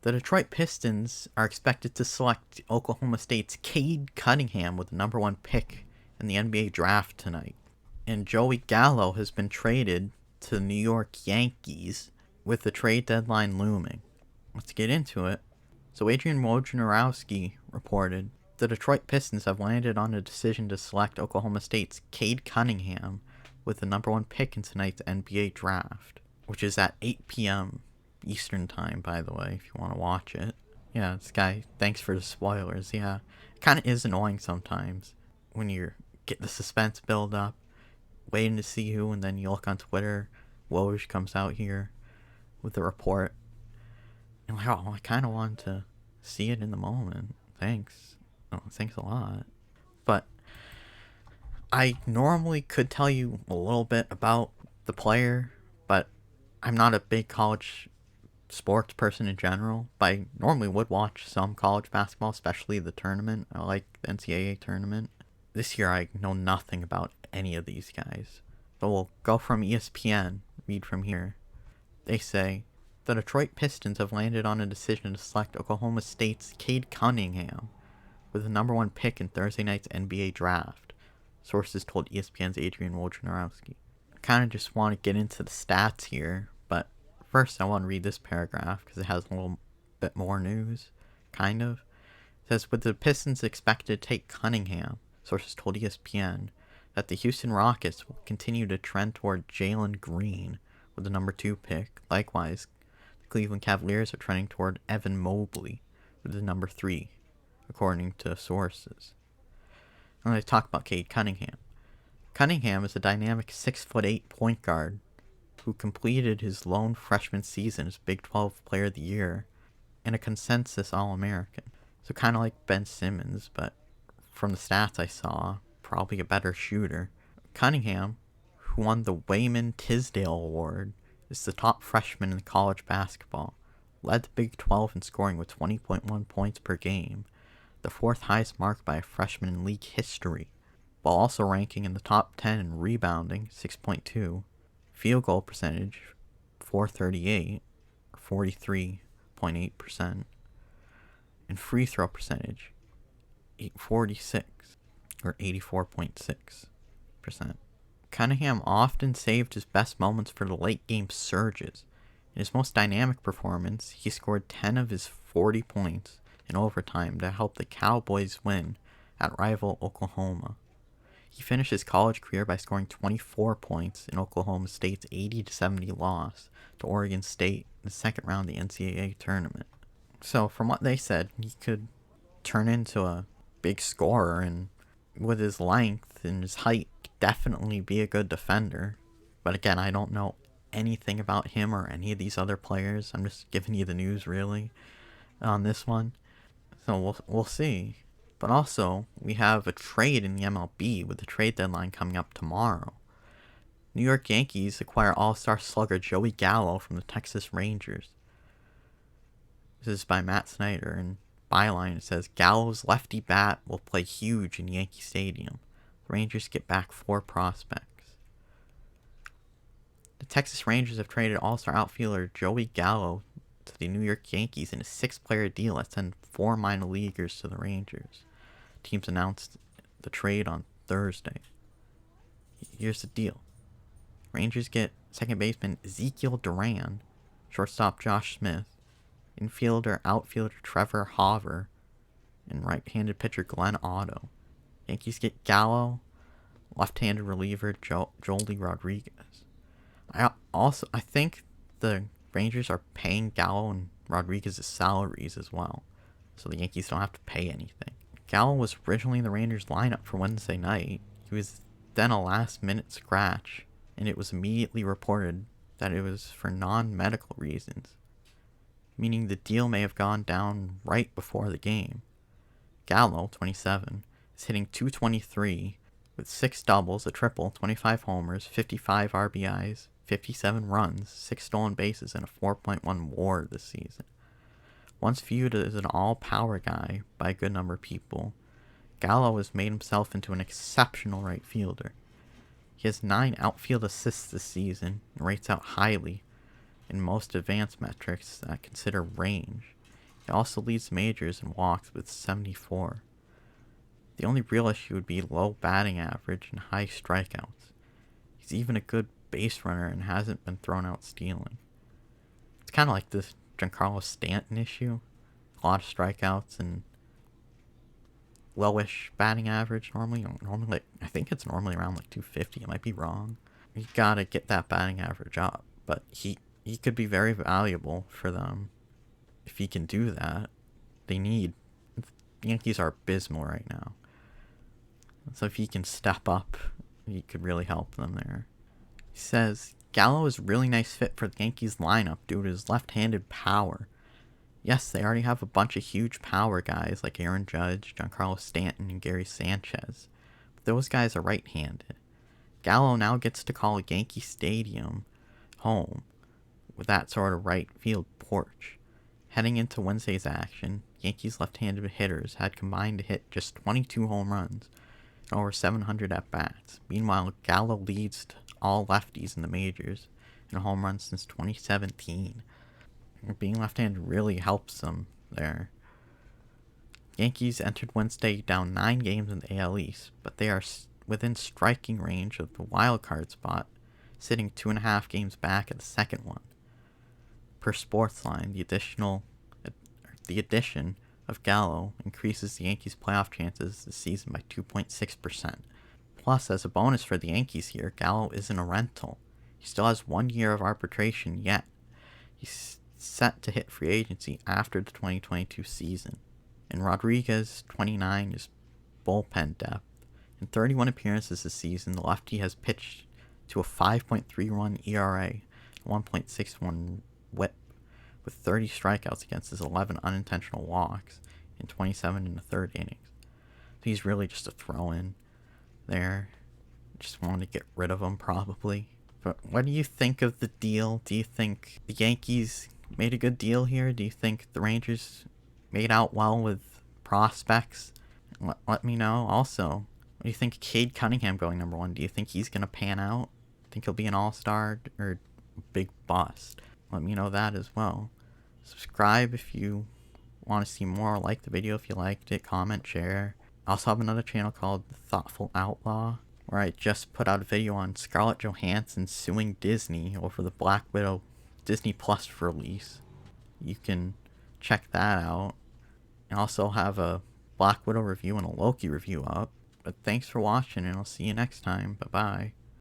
The Detroit Pistons are expected to select Oklahoma State's Cade Cunningham with the number one pick in the NBA draft tonight. And Joey Gallo has been traded to the New York Yankees with the trade deadline looming. Let's get into it. So Adrian Wojnarowski reported the Detroit Pistons have landed on a decision to select Oklahoma State's Cade Cunningham with the number one pick in tonight's NBA draft, which is at 8 p.m. Eastern time, by the way, if you want to watch it. Yeah, this guy, thanks for the spoilers. Yeah, it kind of is annoying sometimes when you get the suspense build up, waiting to see who, and then you look on Twitter, Woj comes out here with the report. And like, oh, I kind of want to see it in the moment. Thanks. Oh, thanks a lot. But I normally could tell you a little bit about the player, but I'm not a big college sports person in general, but I normally would watch some college basketball, especially the tournament. I like the NCAA tournament. This year I know nothing about any of these guys. So we'll go from ESPN, read from here. They say, the Detroit Pistons have landed on a decision to select Oklahoma State's Cade Cunningham with the number one pick in Thursday night's NBA draft, sources told ESPN's Adrian Wojnarowski. I kind of just want to get into the stats here, but first I want to read this paragraph because it has a little bit more news, kind of. It says, with the Pistons expected to take Cunningham, sources told ESPN that the Houston Rockets will continue to trend toward Jalen Green with the number 2 pick. Likewise, the Cleveland Cavaliers are trending toward Evan Mobley with the number 3, according to sources. I'm going to talk about Cade Cunningham. Cunningham is a dynamic 6'8" point guard who completed his lone freshman season as Big 12 Player of the Year and a consensus All-American. So kind of like Ben Simmons, but from the stats I saw, probably a better shooter. Cunningham, who won the Wayman Tisdale Award, is the top freshman in college basketball, led the Big 12 in scoring with 20.1 points per game, the 4th highest mark by a freshman in league history, while also ranking in the top 10 in rebounding, 6.2, field goal percentage, 438, 43.8%, and free throw percentage, 846, or 84.6%. Cunningham often saved his best moments for the late game surges. In his most dynamic performance, he scored 10 of his 40 points in overtime to help the Cowboys win at rival Oklahoma. He finished his college career by scoring 24 points in Oklahoma State's 80-70 loss to Oregon State in the second round of the NCAA tournament. So from what they said, he could turn into a big scorer, and with his length and his height, definitely be a good defender. But again, I don't know anything about him or any of these other players. I'm just giving you the news, really, on this one. So we'll see. But also, we have a trade in the MLB with the trade deadline coming up tomorrow. New York Yankees acquire all-star slugger Joey Gallo from the Texas Rangers. This is by Matt Snyder, and byline it says, Gallo's lefty bat will play huge in Yankee Stadium. The Rangers get back 4 prospects. The Texas Rangers have traded all-star outfielder Joey Gallo to the New York Yankees in a 6-player deal that sends 4 minor leaguers to the Rangers. Teams announced the trade on Thursday. Here's the deal. Rangers get second baseman Ezekiel Duran, shortstop Josh Smith, infielder, outfielder Trevor Hauver, and right-handed pitcher Glenn Otto. Yankees get Gallo, left-handed reliever Joely Rodriguez. I think the Rangers are paying Gallo and Rodriguez's salaries as well, so the Yankees don't have to pay anything. Gallo was originally in the Rangers lineup for Wednesday night. He was then a last-minute scratch, and it was immediately reported that it was for non-medical reasons, meaning the deal may have gone down right before the game. Gallo, 27, is hitting .223 with 6 doubles, a triple, 25 homers, 55 RBIs, 57 runs, 6 stolen bases, and a 4.1 WAR this season. Once viewed as an all-power guy by a good number of people, Gallo has made himself into an exceptional right fielder. He has 9 outfield assists this season and rates out highly in most advanced metrics that consider range. He also leads the majors in walks with 74. The only real issue would be low batting average and high strikeouts. He's even a good base runner and hasn't been thrown out stealing. It's kind of like this Giancarlo Stanton issue. A lot of strikeouts and lowish batting average normally. Like, I think it's normally around like 250. I might be wrong. You gotta get that batting average up. But he could be very valuable for them if he can do that. The Yankees are abysmal right now. So if he can step up, he could really help them there. He says, Gallo is a really nice fit for the Yankees lineup due to his left-handed power. Yes, they already have a bunch of huge power guys like Aaron Judge, Giancarlo Stanton, and Gary Sanchez. But those guys are right-handed. Gallo now gets to call Yankee Stadium home with that sort of right field porch. Heading into Wednesday's action, Yankees left-handed hitters had combined to hit just 22 home runs and over 700 at-bats. Meanwhile, Gallo leads all lefties in the majors in home runs since 2017. Being left-handed really helps them there. Yankees entered Wednesday down 9 games in the AL East, but they are within striking range of the wild card spot, sitting 2.5 games back at the second one. Per Sportsline, the addition of Gallo increases the Yankees' playoff chances this season by 2.6%. Plus, as a bonus for the Yankees here, Gallo isn't a rental. He still has 1 year of arbitration yet. He's set to hit free agency after the 2022 season. And Rodriguez, 29, is bullpen depth. In 31 appearances this season, the lefty has pitched to a 5.31 ERA and 1.61 WHIP, with 30 strikeouts against his 11 unintentional walks in 27 in the third innings. So he's really just a throw-in there. Just wanted to get rid of him, probably. But what do you think of the deal? Do you think the Yankees made a good deal here? Do you think the Rangers made out well with prospects? Let me know. Also, what do you think of Cade Cunningham going number 1? Do you think he's going to pan out? Think he'll be an all-star or big bust? Let me know that as well. Subscribe if you want to see more. Like the video if you liked it. Comment, share. I also have another channel called The Thoughtful Outlaw, where I just put out a video on Scarlett Johansson suing Disney over the Black Widow Disney Plus release. You can check that out. I also have a Black Widow review and a Loki review up. But thanks for watching, and I'll see you next time. Bye-bye.